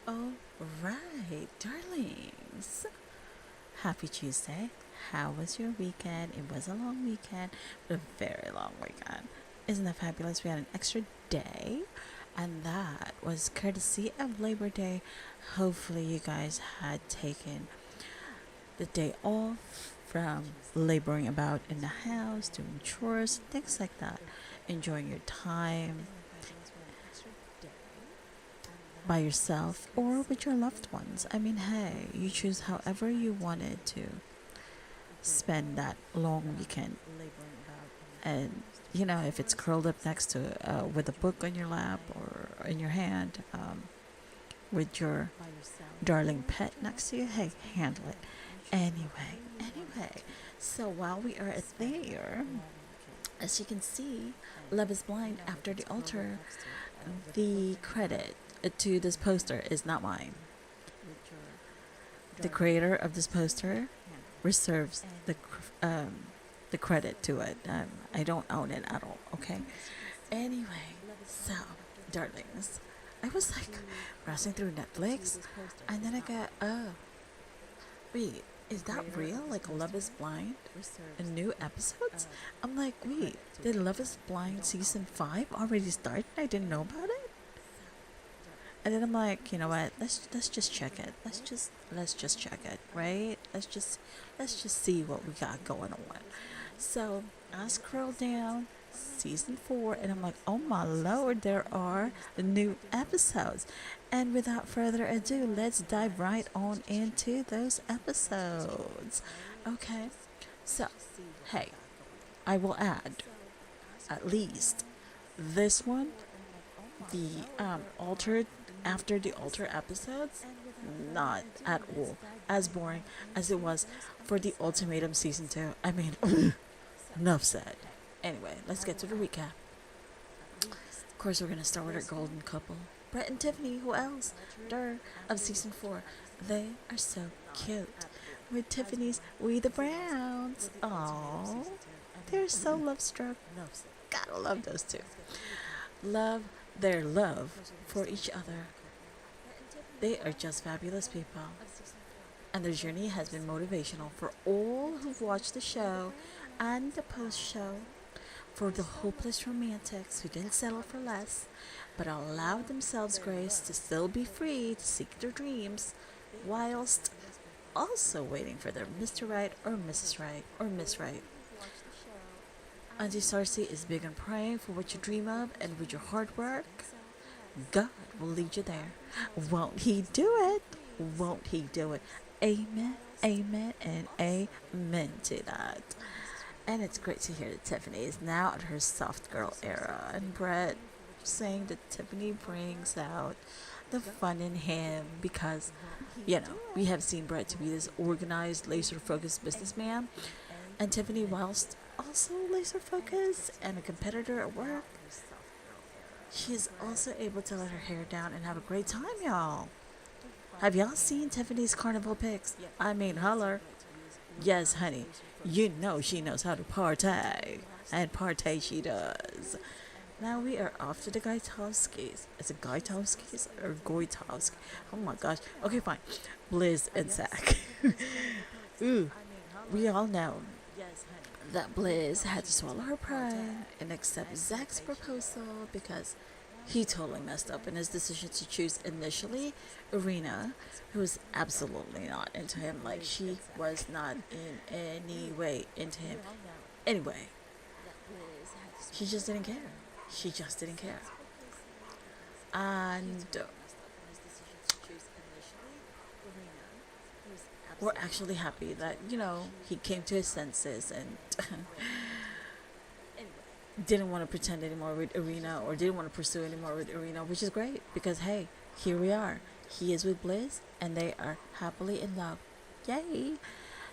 All right, darlings. Happy Tuesday. How was your weekend? It was a long weekend, but a very long weekend. Isn't that fabulous? We had an extra day, and that was courtesy of Labor Day. Hopefully, you guys had taken the day off from laboring about in the house, doing chores, things like that, enjoying your time by yourself or with your loved ones. I mean, hey, you choose however you wanted to spend that long weekend. And if it's curled up next to with a book on your lap or in your hand, with your darling pet next to you, hey, handle it. Anyway, so while we are there, as you can see, Love is Blind after the altar, the credit to this poster is not mine. The creator of this poster reserves the credit to it. I don't own it at all, okay? Anyway, so, darlings, I was like browsing through Netflix, and then I got, wait, is that real? Like Love is Blind? A new episodes? I'm like, wait, did Love is Blind season 5 already start? I didn't know about it. And then I'm like, you know what? Let's just check it. Let's just check it, right? Let's just see what we got going on. So I scroll down season 4, and I'm like, oh my lord, there are new episodes. And without further ado, let's dive right on into those episodes. Okay, so hey, I will add at least this one, the altered after the altar episodes, not at all as boring as it was for the Ultimatum season 2. I mean, enough said. Anyway, let's get to the recap. Of course, we're gonna start with our golden couple, Brett and Tiffany. Who else? Of season 4. They are so cute. With Tiffany's We the Browns. Aww, they're so love struck. Gotta love those two. Love their love for each other. They are just fabulous people, and their journey has been motivational for all who've watched the show and the post-show. For the hopeless romantics who didn't settle for less, but allowed themselves grace to still be free to seek their dreams, whilst also waiting for their Mr. Right or Mrs. Right or Miss Right. Auntie Sarsci is big on praying for what you dream of, and with your hard work, God will lead you there. Won't He do it? Won't He do it? Amen, amen, and amen to that. And it's great to hear that Tiffany is now at her soft girl era, and Brett saying that Tiffany brings out the fun in him because, we have seen Brett to be this organized, laser-focused businessman, and Tiffany, whilst also laser-focused and a competitor at work, she's also able to let her hair down and have a great time, y'all. Have y'all seen Tiffany's carnival pics? I mean, holler. Yes, honey. You know she knows how to partay. And partay she does. Now we are off to the Gaitovskis. Is it Gaitovskis or Goitovskis? Oh my gosh. Okay, fine. Blizz and Zach. Ooh. We all know that Blizz had to swallow her pride and accept Zach's proposal because he totally messed up in his decision to choose initially Irina, who was absolutely not into him. Like, she was not in any way into him. Anyway, she just didn't care. And we're actually happy that, he came to his senses and didn't want to pretend anymore with Irina, or didn't want to pursue anymore with Irina, which is great because, hey, here we are. He is with Blizz and they are happily in love. Yay!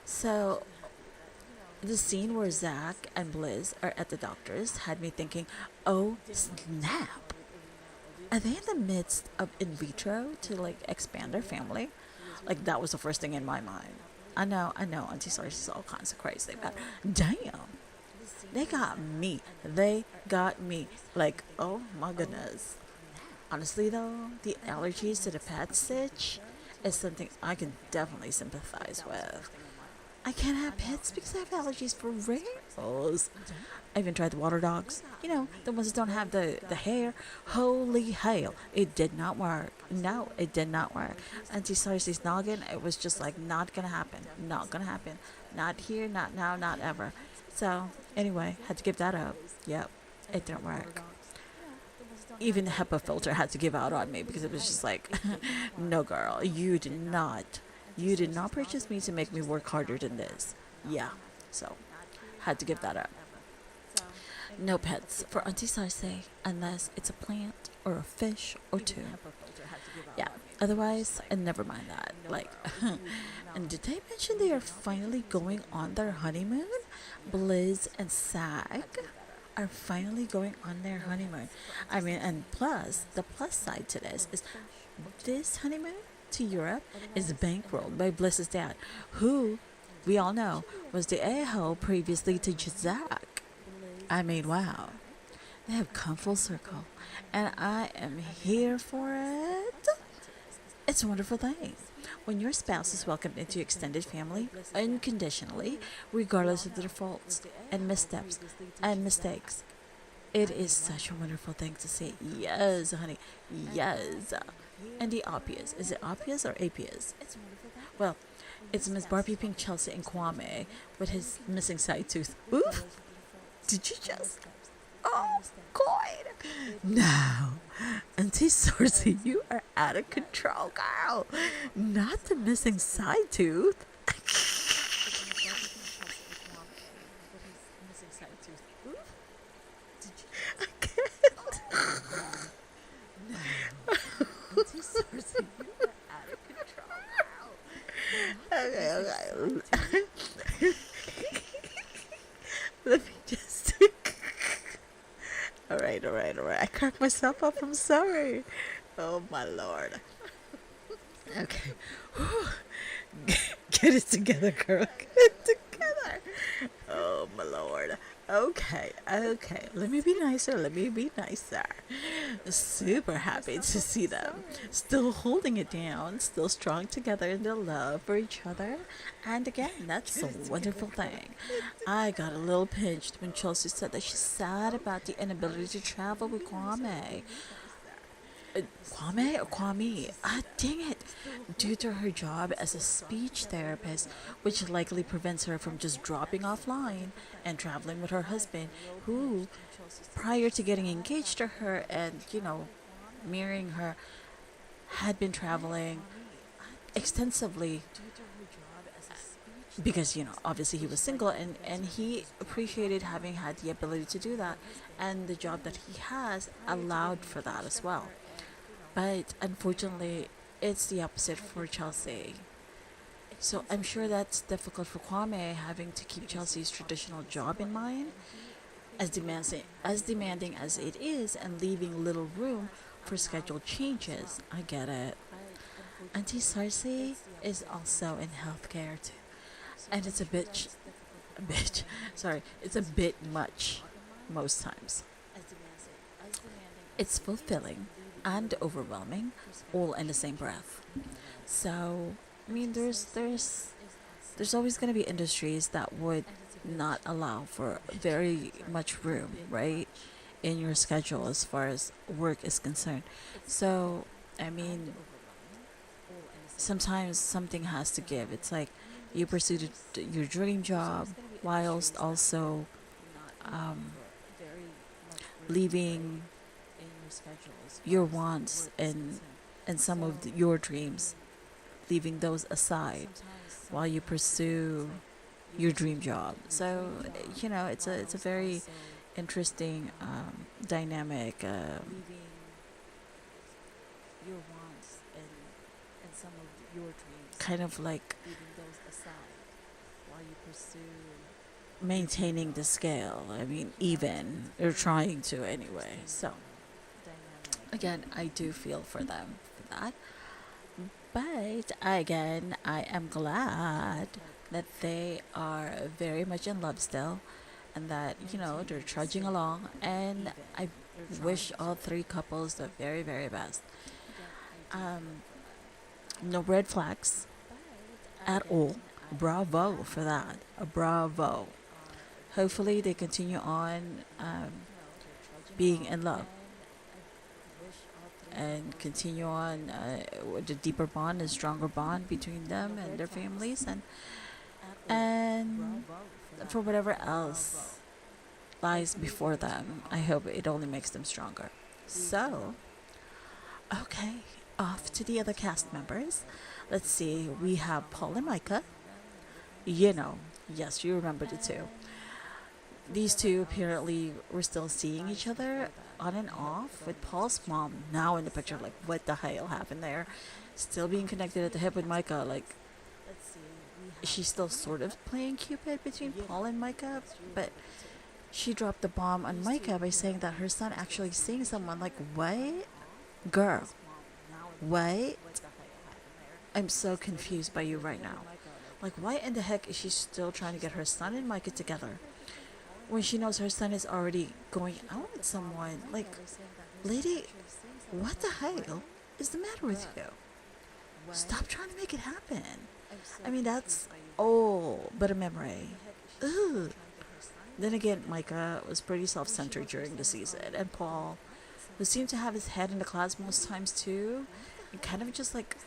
So the scene where Zach and Blizz are at the doctor's had me thinking, oh snap, are they in the midst of in vitro to expand their family? Like, that was the first thing in my mind. I know Auntie Sarsci's all kinds of crazy, but damn, they got me. Like, oh my goodness. Honestly, though, the allergies to the pet stitch is something I can definitely sympathize with. I can't have pets because I have allergies for rails. I even tried the water dogs. You know, the ones that don't have the hair. Holy hell, it did not work. No, it did not work. Auntie Sarsci's noggin, it was just like not gonna happen. Not gonna happen. Not here, not now, not ever. So, anyway, had to give that up. Yep, it didn't work. Even the HEPA filter had to give out on me because it was just like, no, girl, you did not purchase me to make me work harder than this. Yeah, so had to give that up. No pets for Auntie Sarsci unless it's a plant or a fish or two. Yeah, otherwise, and never mind that. Like, and did they mention they are finally going on their honeymoon? Blizz and Sag are finally going on their honeymoon. I mean, and plus, the plus side to this honeymoon to Europe is bankrolled by Bliss's dad, who we all know was the a-hole previously to Jazak. I mean, wow. They have come full circle, and I am here for it. It's a wonderful thing. When your spouse is welcomed into your extended family unconditionally, regardless of their faults and missteps and mistakes, it is such a wonderful thing to see. Yes, honey. Yes. And the Appias. Is it Appias or Apias? Well, it's Miss Barbie Pink Chelsea and Kwame with his missing side tooth. Oof. Did you just? Oh, God. No. Auntie Sarsci, you are out of control, girl. Not the missing side tooth. I can't. Auntie Sarsci, you are out of control, girl. Okay. Let me just. All right. I cracked myself up. I'm sorry. Oh, my Lord. Okay. Get it together, girl. Get it together. Oh, my Lord. Okay. Let me be nicer. Super happy to see them. Still holding it down. Still strong together in their love for each other. And again, that's a wonderful thing. I got a little pinched when Chelsea said that she's sad about the inability to travel with Kwame. Kwame or Kwame? Ah, dang it. Due to her job as a speech therapist, which likely prevents her from just dropping offline and traveling with her husband, who, prior to getting engaged to her and, marrying her, had been traveling extensively because, obviously he was single and he appreciated having had the ability to do that. And the job that he has allowed for that as well. But unfortunately, it's the opposite for Chelsea. So I'm sure that's difficult for Kwame, having to keep Chelsea's traditional job in mind, as demanding as it is, and leaving little room for scheduled changes. I get it. Auntie Sarsci is also in healthcare too, and it's it's a bit much most times. It's fulfilling and overwhelming, all in the same breath. So, I mean, there's always going to be industries that would not allow for very much room, right, in your schedule as far as work is concerned. So, I mean, sometimes something has to give. It's like you pursued your dream job whilst also leaving your wants and some of your dreams, leaving those aside while you pursue your dream job. So it's a very interesting dynamic. Kind of like maintaining the scale. I mean, even they're trying to anyway. So again, I do feel for them for that. But again, I am glad that they are very much in love still, and that they're trudging along. And I Wish all three couples the very, very best. No red flags at all. Bravo for that. Bravo. Hopefully they continue on being in love and continue on with a deeper bond, a stronger bond between them and their families, and for whatever else lies before them, I hope it only makes them stronger. So, okay, off to the other cast members. Let's see, we have Paul and Micah. You know, yes, you remember the two. These two apparently were still seeing each other on and off, with Paul's mom now in the picture. Like, what the hell happened there? Still being connected at the hip with Micah. Like, she's still sort of playing Cupid between Paul and Micah, but she dropped the bomb on Micah by saying that her son actually seeing someone. Like, what? Girl, what? I'm so confused by you right now. Like, why in the heck is she still trying to get her son and Micah together when she knows her son is already going out with someone? Like, lady, what the hell is the matter with you? Stop trying to make it happen. I mean, that's all but a memory. Ugh. Then again, Micah was pretty self-centered during the season, and Paul, who seemed to have his head in the clouds most times too, and kind of just like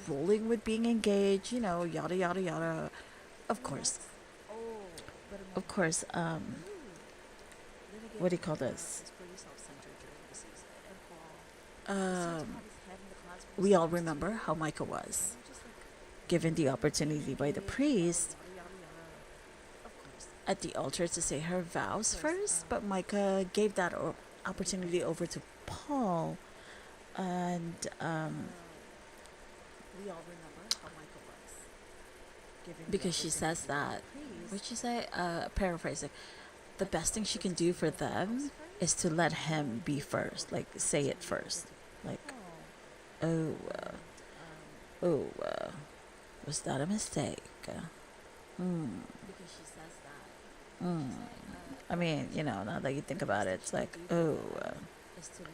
rolling with being engaged, you know, yada yada yada. Of course, what do you call this? We all remember how Micah was given the opportunity by the priest at the altar to say her vows first, but Micah gave that opportunity over to Paul, and we all remember how Micah was because she says that, what'd she say? Paraphrasing, the best thing she can do for them is to let him be first, like say it first, like, oh, was that a mistake? I mean, you know, now that you think about it, it's like, oh,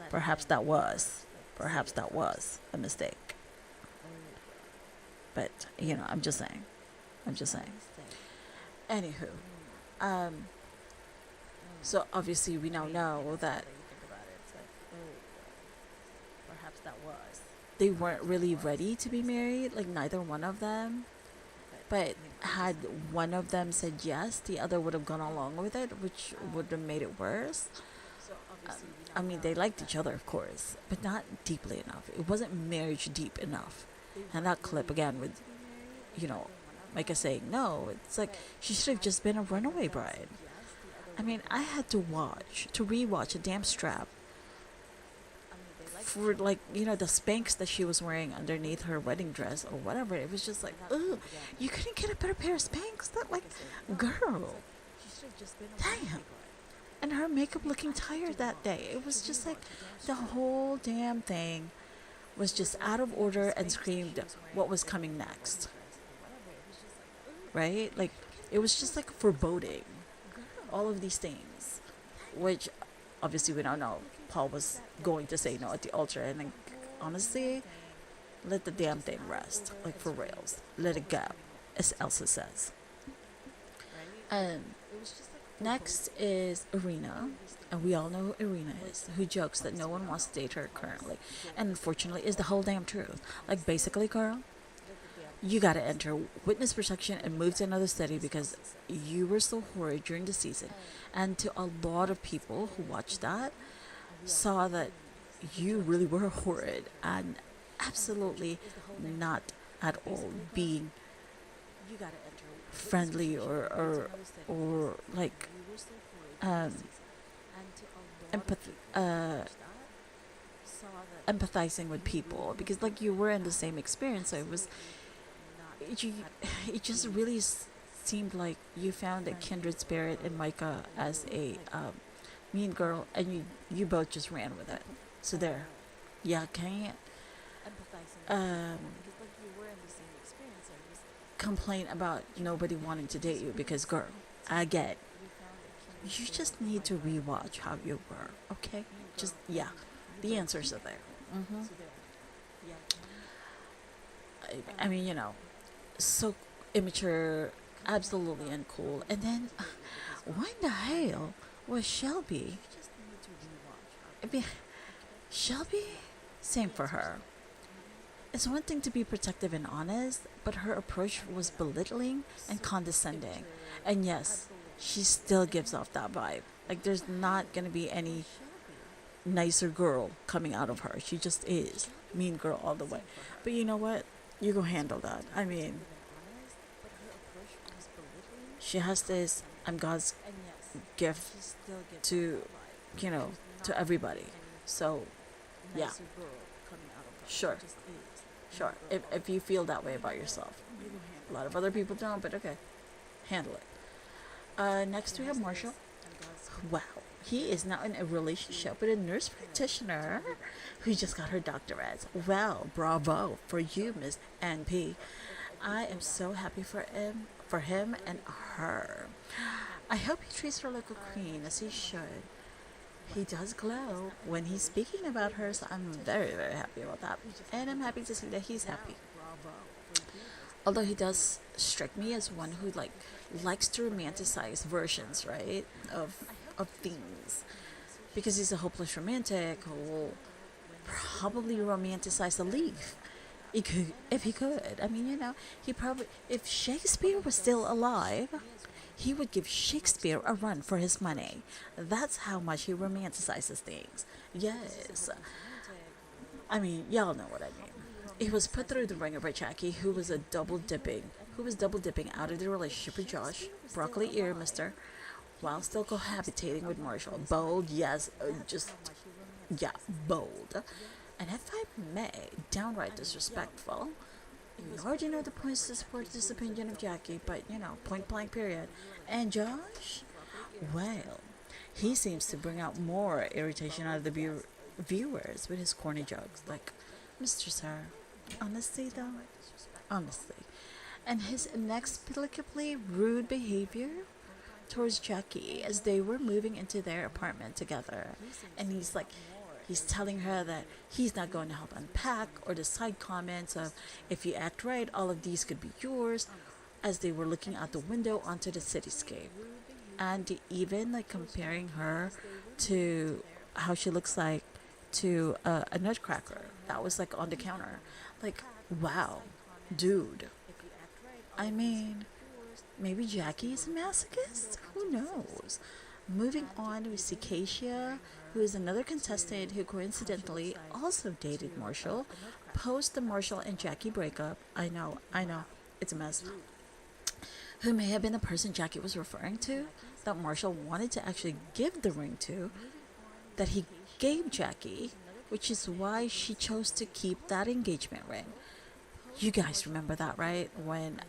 perhaps that was a mistake. But, you know, I'm just saying. Anywho, so obviously we now know that they weren't really ready to be married, like neither one of them. But had one of them said yes, the other would have gone along with it, which would have made it worse. I mean, they liked each other, of course, but not deeply enough. It wasn't marriage deep enough. And that clip again with, you know, Micah saying no, it's like she should have just been a runaway bride. I mean, I had to rewatch a damn strap for, like, you know, the Spanx that she was wearing underneath her wedding dress or whatever. It was just like, ugh, you couldn't get a better pair of Spanx? That, like, girl, damn. And her makeup looking tired that day. It was just like the whole damn thing was just out of order and screamed what was coming next. Right? Like, it was just like foreboding. All of these things, which obviously we don't know. Paul was going to say no at the altar, and then, honestly, let the damn thing rest. Like, for reals. Let it go, as Elsa says. And next is Irina, and we all know who Irina is, who jokes that no one wants to date her currently, and unfortunately is the whole damn truth. Like, basically, girl, you gotta enter witness protection and move to another city because you were so horrid during the season. And to a lot of people who watched that, saw that you really were horrid and absolutely not at all being friendly or like empathizing with people, because like you were in the same experience. So it just really seemed like you found a kindred spirit in Micah as a mean girl, and you both just ran with it. So there, yeah, can't complain about nobody wanting to date you, because girl, I get, you just need to rewatch how you were, okay? just, yeah, the answers are there. I mean, so immature, absolutely uncool. And then, why in the hell was Shelby? I mean, Shelby, same for her. It's one thing to be protective and honest, but her approach was belittling and condescending. And yes, she still gives off that vibe. Like, there's not gonna be any nicer girl coming out of her. She just is. Mean girl all the way. But you know what? You go handle that. I mean, she has this I'm God's gift to, to everybody. So, yeah. Sure. Sure. If you feel that way about yourself. A lot of other people don't, but okay. Handle it. Next we have Marshall. Wow. He is now in a relationship with a nurse practitioner who just got her doctorate. Well, bravo for you, Miss NP. I am so happy for him and her. I hope he treats her like a queen, as he should. He does glow when he's speaking about her, so I'm very, very happy about that. And I'm happy to see that he's happy. Although he does strike me as one who likes to romanticize versions, right, of things, because he's a hopeless romantic who will probably romanticize a leaf. If he could. I mean, he probably, if Shakespeare was still alive, he would give Shakespeare a run for his money. That's how much he romanticizes things. Yes. I mean, y'all know what I mean. He was put through the ringer by Jackie, who was double dipping out of the relationship with Josh, broccoli ear mister, while still cohabitating with Marshall. Bold, yes, bold. And if I may, downright disrespectful. You already know the points to support this opinion of Jackie, but, point blank period. And Josh? Well, he seems to bring out more irritation out of the viewers with his corny jokes. Like, Mr. Sir, honestly. And his inexplicably rude behavior towards Jackie as they were moving into their apartment together. And he's telling her that he's not going to help unpack, or the side comments of, if you act right, all of these could be yours, as they were looking out the window onto the cityscape. And even comparing her to how she looks like to a nutcracker that was on the counter. Wow, dude. I mean, maybe Jackie is a masochist? Who knows? Moving on, we see Keisha, who is another contestant who coincidentally also dated Marshall post the Marshall and Jackie breakup. I know, it's a mess. Who may have been the person Jackie was referring to, that Marshall wanted to actually give the ring to, that he gave Jackie, which is why she chose to keep that engagement ring. You guys remember that, right? When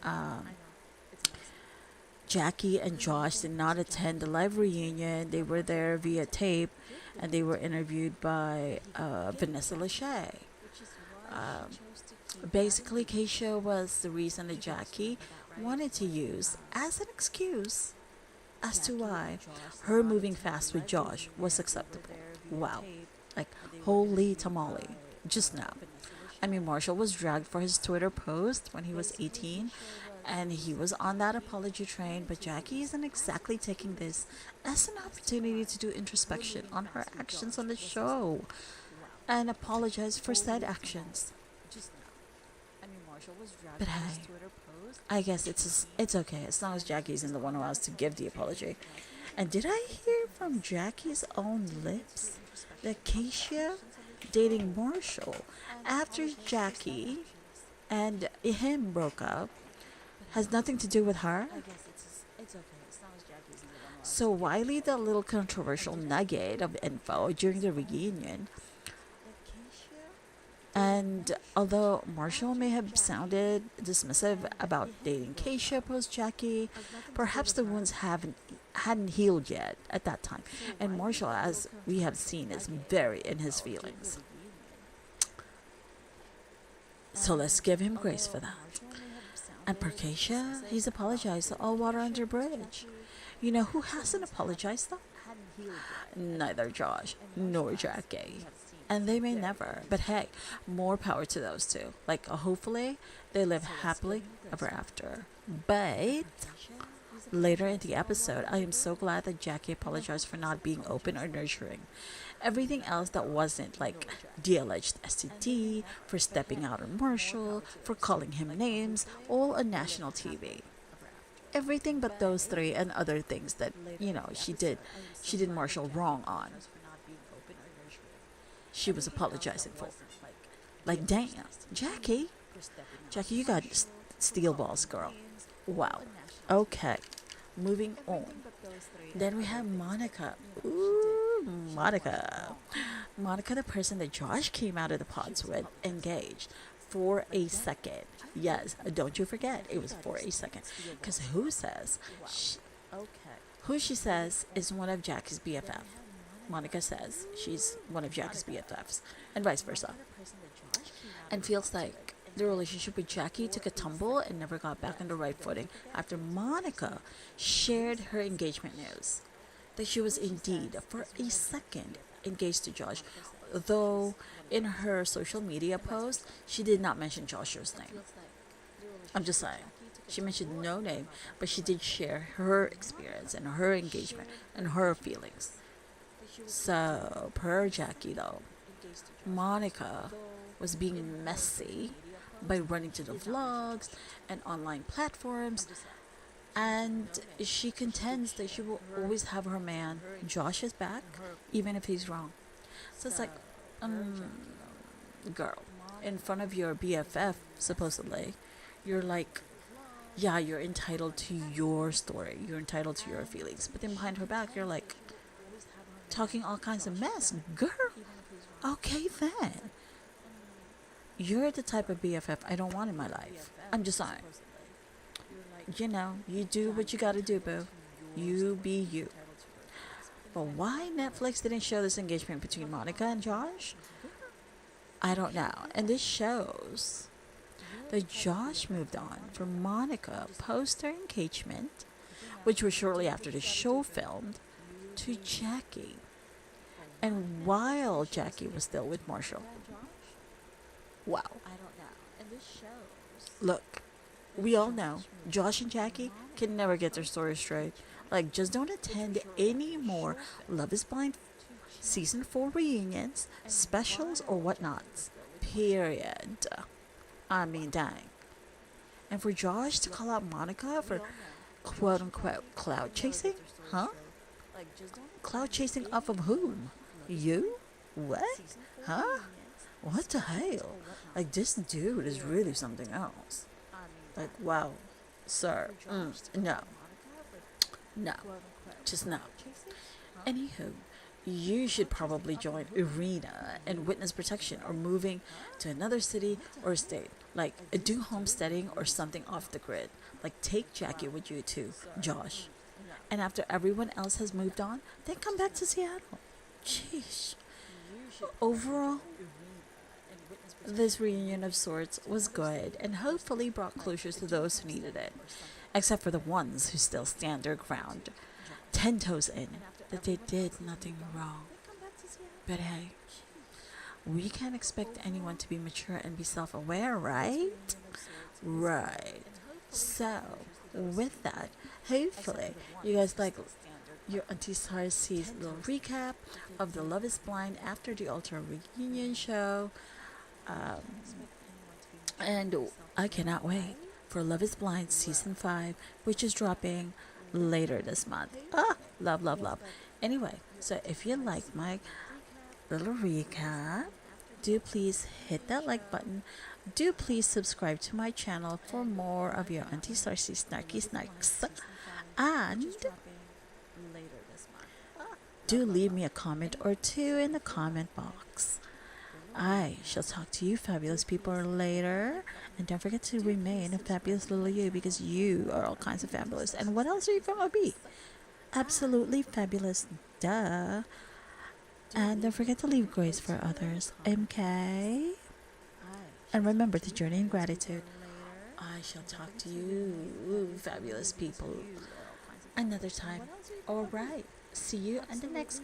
Jackie and Josh did not attend the live reunion. They were there via tape, and they were interviewed by Vanessa Lachey. Basically, Keisha was the reason that Jackie wanted to use as an excuse as to why her moving fast with Josh was acceptable. Wow. Holy tamale. Just now. I mean, Marshall was dragged for his Twitter post when he was 18, and he was on that apology train, but Jackie isn't exactly taking this as an opportunity to do introspection on her actions on the show and apologize for said actions. But hey, I guess it's okay as long as Jackie isn't the one who has to give the apology. And did I hear from Jackie's own lips that Keisha dating Marshall after Jackie and him broke up has nothing to do with her? So why leave that little controversial nugget of info during the reunion? And although Marshall may have sounded dismissive about dating Keisha post Jackie, perhaps the wounds hadn't healed yet at that time. And Marshall, as we have seen, is very in his feelings. So let's give him grace for that. And for Keisha, he's apologized to all water under bridge. You know who hasn't apologized though? Neither Josh nor Jackie. And they may never. But hey, more power to those two. Like, hopefully, they live happily ever after. But later in the episode, I am so glad that Jackie apologized for not being open or nurturing. Everything else that wasn't, like the alleged STD, for stepping out on Marshall, for calling him names, all on national TV. Everything but those three and other things that, she did Marshall wrong on. She was apologizing for. Like, damn, Jackie, you got steel balls, girl. Wow. Okay, moving on. Then we have Monica. Ooh, Monica. Monica, the person that Josh came out of the pods with, engaged for a second. Yes, don't you forget, it was for a second. Because who says she says is one of Jackie's BFF. Monica says she's one of Jackie's BFFs, and vice versa. And feels like the relationship with Jackie took a tumble and never got back on the right footing after Monica shared her engagement news. That she was indeed, for a second, engaged to Josh, though in her social media post, she did not mention Joshua's name. I'm just saying. She mentioned no name, but she did share her experience and her engagement and her feelings. So, per Jackie though, Monica was being messy by running to the vlogs and online platforms, and she contends that she will always have her man Josh's back, even if he's wrong. So it's like, girl, in front of your BFF, supposedly, you're like, yeah, you're entitled to your story, you're entitled to your feelings, but then behind her back, you're like, talking all kinds of mess. Girl, okay then. You're the type of BFF I don't want in my life. I'm just saying. You do what you gotta do, boo. You be you. But why Netflix didn't show this engagement between Monica and Josh? I don't know. And this shows that Josh moved on from Monica post their engagement, which was shortly after the show filmed, to Jackie. And while Jackie was still with Marshall. Wow. Look, we all know Josh and Jackie can never get their story straight. Like, just don't attend any more Love is Blind season 4 reunions, specials, or whatnots. Period. I mean, dang. And for Josh to call out Monica for quote unquote cloud chasing? Huh? Cloud chasing off of whom? You? What? Huh? What the hell? Like, this dude is really something else. Like, wow. Sir. No. No. Just no. Anywho, you should probably join Arena and witness protection, or moving to another city or state. Like, do homesteading or something off the grid. Like, take Jackie with you too, Josh. And after everyone else has moved on, then come back to Seattle. Jeez. Overall, this reunion of sorts was good and hopefully brought closure to those who needed it, except for the ones who still stand their ground, 10 toes in, that they did nothing wrong. But hey, we can't expect anyone to be mature and be self-aware, right? Right. So, with that, hopefully you guys like your Auntie Sarsci's little recap of the Love is Blind after the Ultra reunion show. And I cannot wait for Love is Blind season 5, which is dropping later this month. Love, love, love. Anyway, so if you like my little recap, do please hit that like button. Do please subscribe to my channel for more of your Auntie Sarsci snarky snarks. And do leave me a comment or two in the comment box. I shall talk to you fabulous people later. And don't forget to remain a fabulous little you, because you are all kinds of fabulous. And what else are you gonna be? Absolutely fabulous. Duh. And don't forget to leave grace for others. MK. And remember to journey in gratitude. I shall talk to you fabulous people another time. Alright. See you on the next